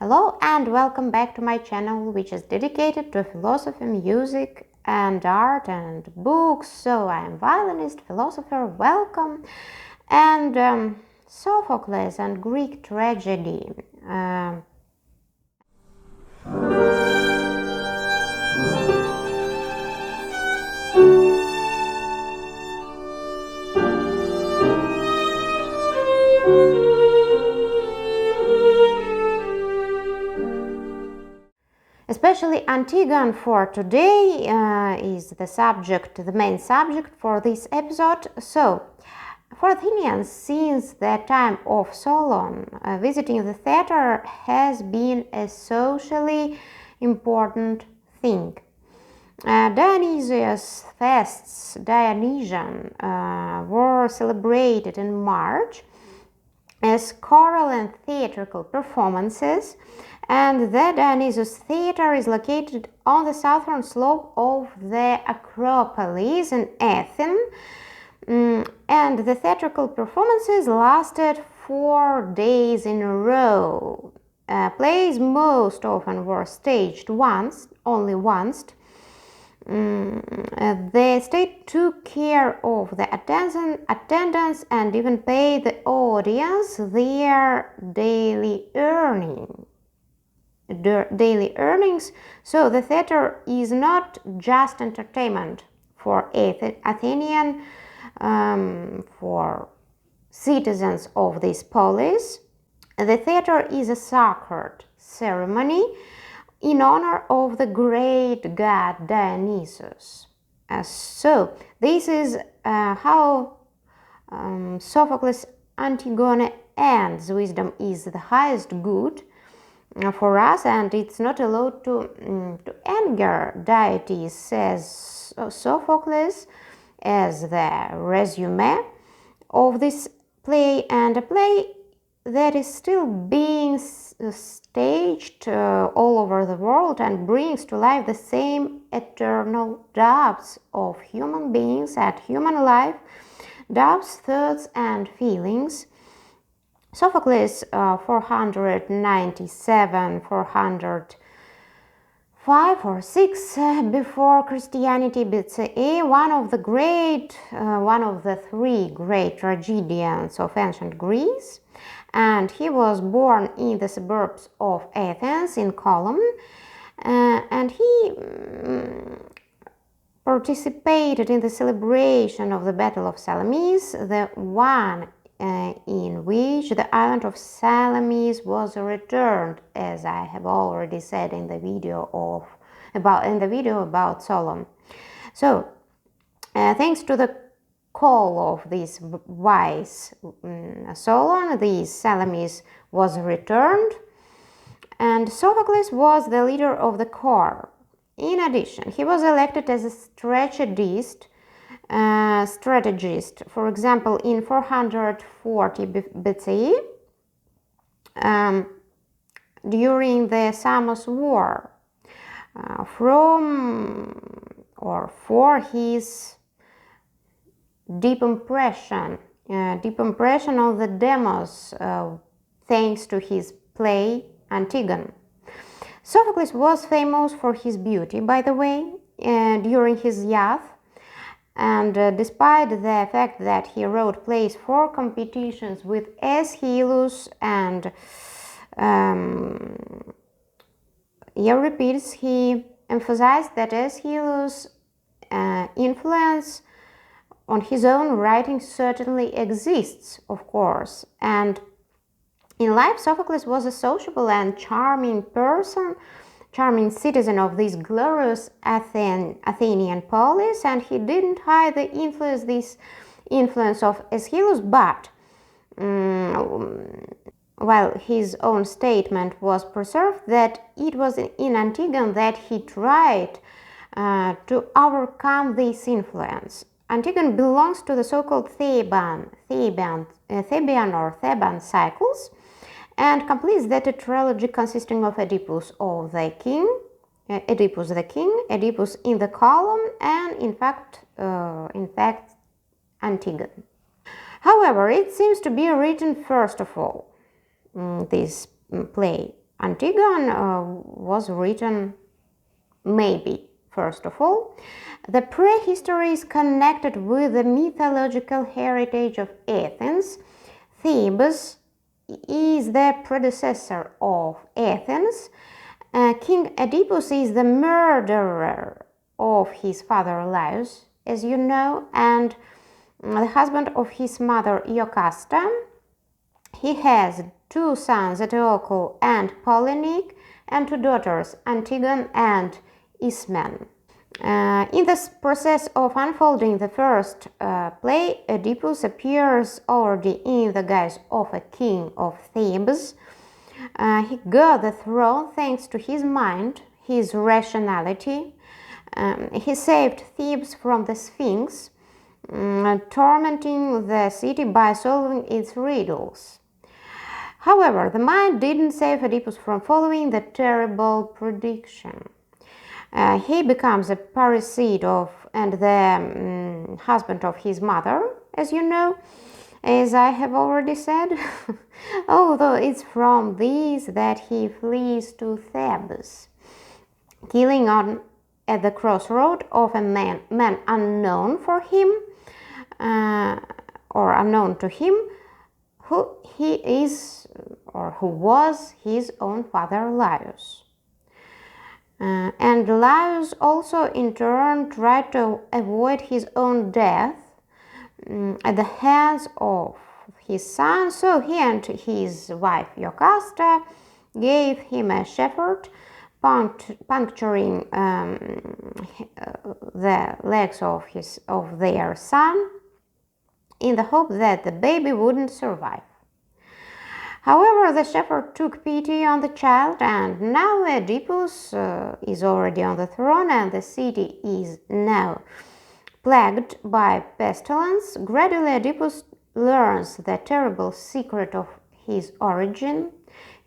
Hello and welcome back to my channel, which is dedicated to philosophy, music and art and books. So I am violinist, philosopher, welcome. And Sophocles and Greek tragedy. Especially Antigone for today is the main subject for this episode. So, for Athenians, since the time of Solon, visiting the theater has been a socially important thing. Dionysius fests, Dionysian, were celebrated in March as choral and theatrical performances, and the Dionysius Theatre is located on the southern slope of the Acropolis in Athens, and the theatrical performances lasted 4 days in a row. Plays most often were staged only once. The state took care of the attendance and even paid the audience their daily earnings. So the theater is not just entertainment for Athenian, for citizens of this polis. The theater is a sacred ceremony in honor of the great god Dionysus. So this is how Sophocles' Antigone ends. Wisdom is the highest good for us, and it's not allowed to anger deities, says Sophocles as the resume of this play, and a play that is still being staged all over the world and brings to life the same eternal doubts of human beings and human life, doubts, thoughts and feelings. Sophocles 497, 405 or 6 before Christianity BCE, one of the three great tragedians of ancient Greece, and he was born in the suburbs of Athens in Column, and he participated in the celebration of the Battle of Salamis, the one in which the island of Salamis was returned, as I have already said in the video about Solon. So, thanks to the call of this wise Solon, the Salamis was returned, and Sophocles was the leader of the corps. In addition, he was elected as a strategist. For example, in 440 BCE, during the Samos War, for his deep impression of the demos, thanks to his play Antigone. Sophocles was famous for his beauty, by the way, during his youth. And despite the fact that he wrote plays for competitions with Aeschylus and Euripides, he emphasized that Aeschylus' influence on his own writing certainly exists, of course. And in life, Sophocles was a sociable and charming citizen of this glorious Athenian polis, and he didn't hide this influence of Aeschylus, but while his own statement was preserved that it was in Antigone that he tried to overcome this influence. Antigone belongs to the so-called Theban cycles, and completes the tetralogy consisting of Oedipus the king, Oedipus in the column, and in fact Antigone. However, it seems to be written first of all, this play, Antigone was written maybe. First of all, the Prehistory is connected with the mythological heritage of Athens. Thebes is the predecessor of Athens. King Oedipus is the murderer of his father Laius, as you know, and the husband of his mother Jocasta. He has two sons, Eteocles and Polynice, and two daughters, Antigone and Ismene. In this process of unfolding the first play, Oedipus appears already in the guise of a king of Thebes. He got the throne thanks to his mind, his rationality. He saved Thebes from the Sphinx, tormenting the city by solving its riddles. However, the mind didn't save Oedipus from following the terrible prediction. He becomes a parasite of and the husband of his mother, as you know, as I have already said. Although it's from this that he flees to Thebes, killing at the crossroad of a man unknown for him, or unknown to him, who he is or who was his own father Laius. And Laius also in turn tried to avoid his own death at the hands of his son, so he and his wife Jocasta gave him a shepherd, puncturing the legs of their son in the hope that the baby wouldn't survive. However, the shepherd took pity on the child, and now Oedipus is already on the throne and the city is now plagued by pestilence. Gradually, Oedipus learns the terrible secret of his origin.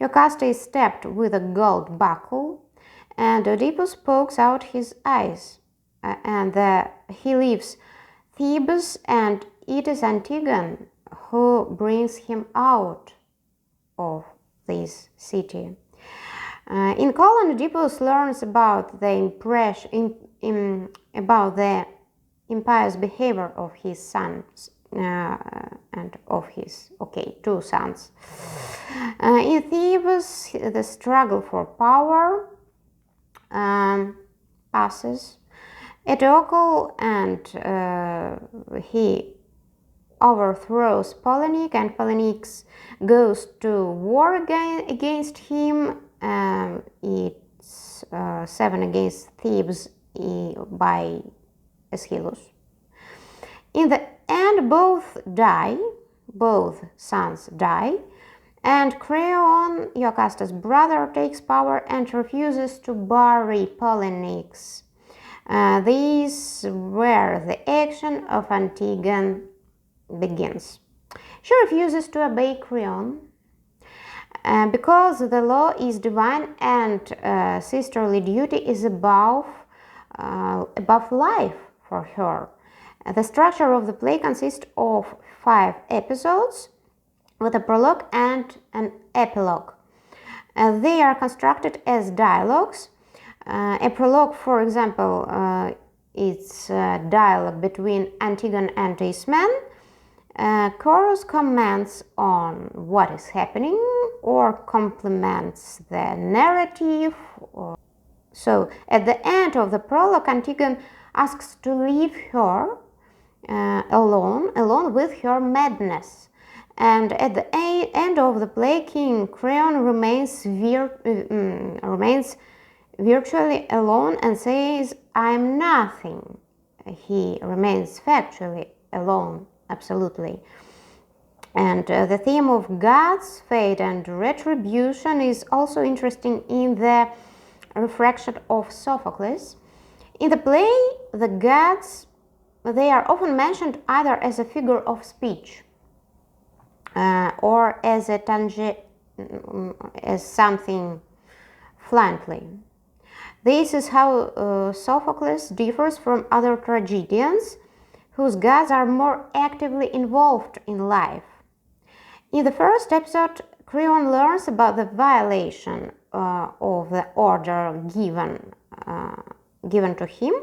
Jocasta is stabbed with a gold buckle, and Oedipus pokes out his eyes, he leaves Thebes, and it is Antigone who brings him out of this city. In Colon, Oedipus learns about the impious behavior of his sons and of his two sons. In Thebes, the struggle for power passes. Eteocles and he overthrows Polynice, and Polynice goes to war against him. It's 7 against Thebes by Aeschylus. In the end, both sons die, and Creon, Jocasta's brother, takes power and refuses to bury Polynice. These where the action of Antigone begins. She refuses to obey Creon because the law is divine and sisterly duty is above life for her. The structure of the play consists of 5 episodes with a prologue and an epilogue. They are constructed as dialogues. A prologue, for example, it's a dialogue between Antigone and Ismene. Chorus comments on what is happening or complements the narrative. So, at the end of the prologue, Antigone asks to leave her alone with her madness. And at the end of the play, King Creon remains virtually alone and says, "I'm nothing." He remains factually alone. Absolutely. And the theme of gods, fate, and retribution is also interesting in the Refraction of Sophocles. In the play, the gods, they are often mentioned either as a figure of speech or as something flatly. This is how Sophocles differs from other tragedians, whose gods are more actively involved in life. In the first episode, Creon learns about the violation of the order given to him,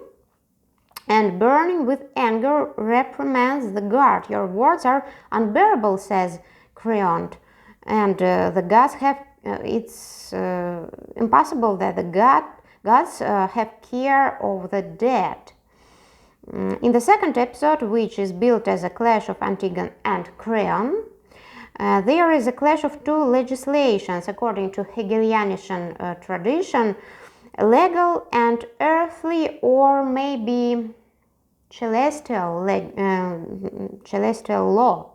and burning with anger reprimands the god. "Your words are unbearable," says Creon, and the gods have it's impossible that the gods have care of the dead. In the second episode, which is built as a clash of Antigone and Creon, there is a clash of two legislations according to Hegelian tradition, legal and earthly, or maybe celestial law.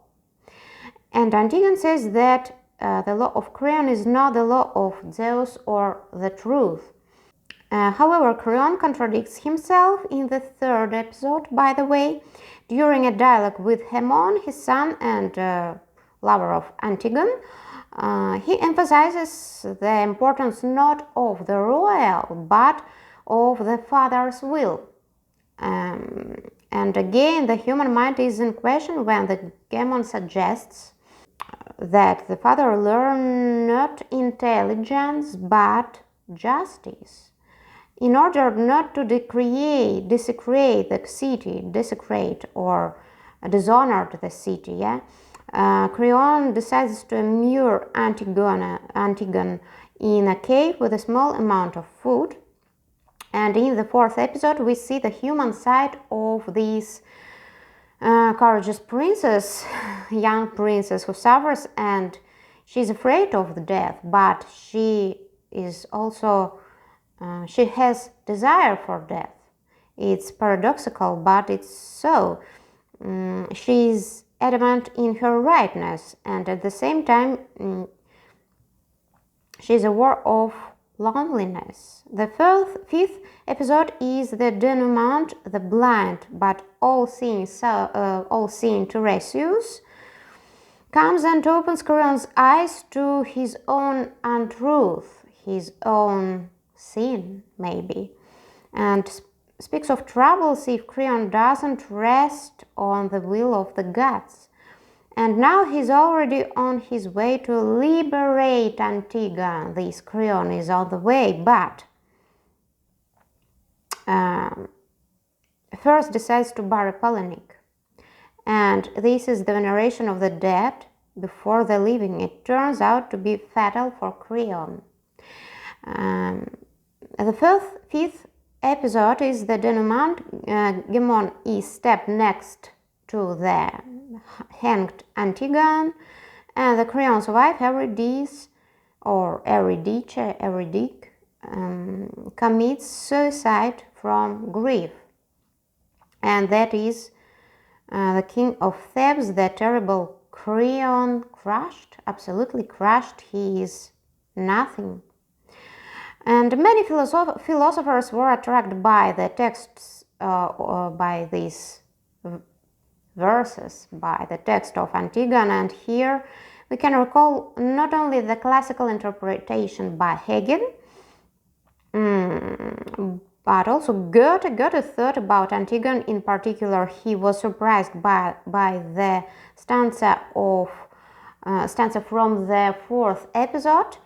And Antigone says that the law of Creon is not the law of Zeus or the truth. However, Creon contradicts himself in the third episode, by the way, during a dialogue with Haemon, his son and lover of Antigone. He emphasizes the importance not of the royal, but of the father's will. And again, the human mind is in question when the Haemon suggests that the father learn not intelligence, but justice. In order not to desecrate the city, or dishonor the city, Creon decides to immure Antigone in a cave with a small amount of food. And in the fourth episode, we see the human side of this courageous princess, young princess who suffers, and she's afraid of the death, but she is also she has desire for death. It's paradoxical, but it's so. She's adamant in her rightness, and at the same time, she's aware of loneliness. The fifth episode is the denouement. The blind but all-seeing Tiresias comes and opens Creon's eyes to his own untruth, his own sin, maybe, and speaks of troubles if Creon doesn't rest on the will of the gods. And now he's already on his way to liberate Antigone. This Creon is on the way, but first decides to bury Polonic. And this is the veneration of the dead before the living. It turns out to be fatal for Creon. The fifth episode is the denouement. Haemon is stepped next to the hanged Antigone, and the Creon's wife Eurydice, or Eurydice, commits suicide from grief. And that is the king of Thebes, the terrible Creon, crushed, absolutely crushed. He is nothing. And many philosophers were attracted by the texts, by these verses, by the text of Antigone. And here we can recall not only the classical interpretation by Hegel, but also Gert. Goethe thought about Antigone. In particular, he was surprised by the stanza from the fourth episode,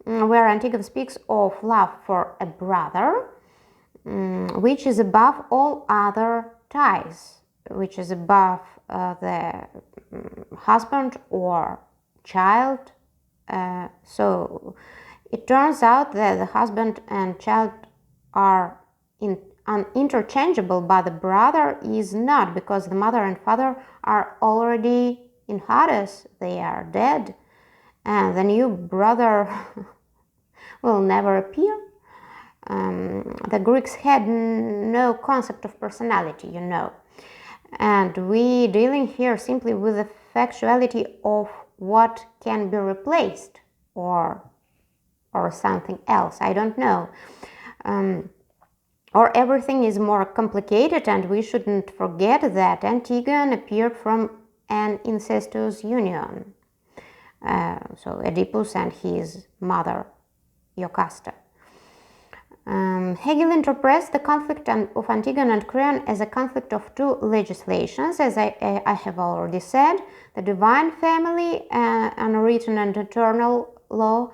where Antigone speaks of love for a brother, which is above all other ties, which is above the husband or child. So it turns out that the husband and child are interchangeable, but the brother is not, because the mother and father are already in Hades, they are dead, and the new brother will never appear. The Greeks had no concept of personality, you know, and we dealing here simply with the factuality of what can be replaced or something else, I don't know. Or everything is more complicated, and we shouldn't forget that Antigone appeared from an incestuous union. So Oedipus and his mother, Jocasta. Hegel interprets the conflict of Antigone and Creon as a conflict of two legislations, as I have already said, the divine family, unwritten and eternal law,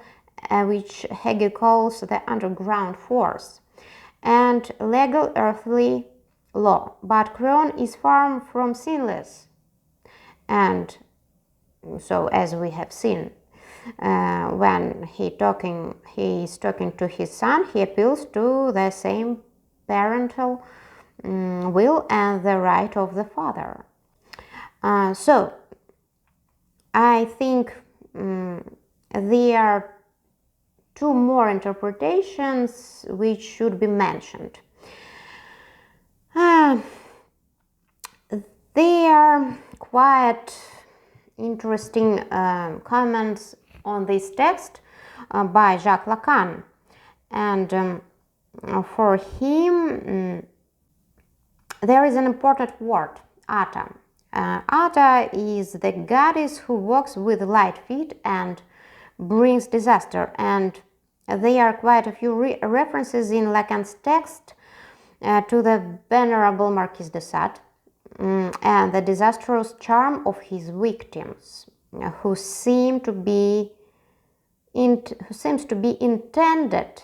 which Hegel calls the underground force, and legal earthly law. But Creon is far from sinless, and so as we have seen, when he is talking to his son, he appeals to the same parental will and the right of the father. So I think there are two more interpretations which should be mentioned. There are quite interesting comments on this text by Jacques Lacan, and for him there is an important word, Ata. Ata is the goddess who walks with light feet and brings disaster, and there are quite a few references in Lacan's text to the venerable Marquis de Sade and the disastrous charm of his victims, who seems to be intended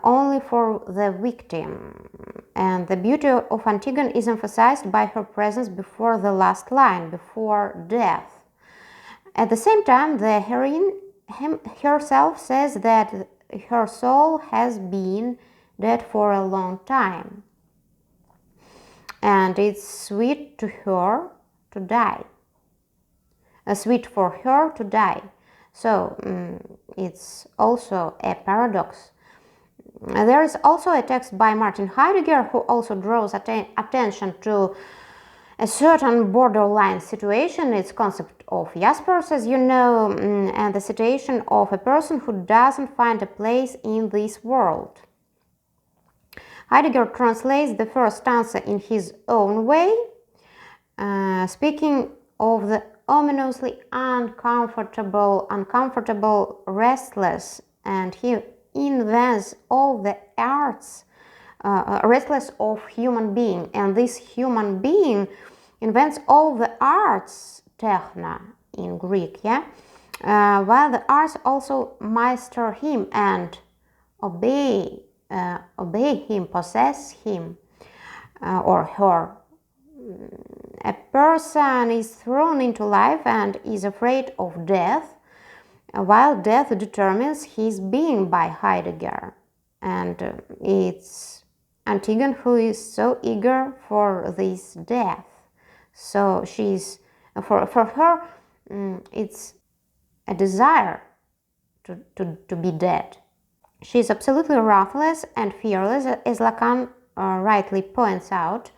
only for the victim, and the beauty of Antigone is emphasized by her presence before the last line, before death. At the same time, the heroine herself says that her soul has been dead for a long time, and it's sweet to her to die. Sweet for her to die. So it's also a paradox. There is also a text by Martin Heidegger who also draws attention to a certain borderline situation, its concept of Jaspers, as you know, and the situation of a person who doesn't find a place in this world. Heidegger translates the first stanza in his own way, speaking of the ominously uncomfortable, restless, and he invents all the arts, restless of human being, and this human being invents all the arts, techna in Greek, while the arts also master him and obey him, possess him or her. A person is thrown into life and is afraid of death, while death determines his being by Heidegger. And it's Antigone who is so eager for this death. So she's, for her, it's a desire to be dead. She's absolutely ruthless and fearless, as Lacan rightly points out.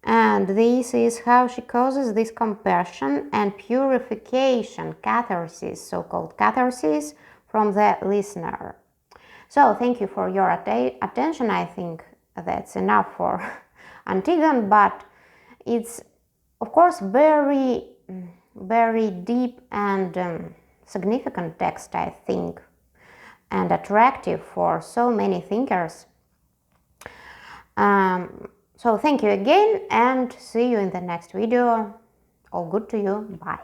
And this is how she causes this compassion and purification, catharsis, so-called catharsis, from the listener. So thank you for your attention. I think that's enough for Antigone, but it's of course very, very deep and significant text, I think, and attractive for so many thinkers. So thank you again, and see you in the next video. All good to you. Bye.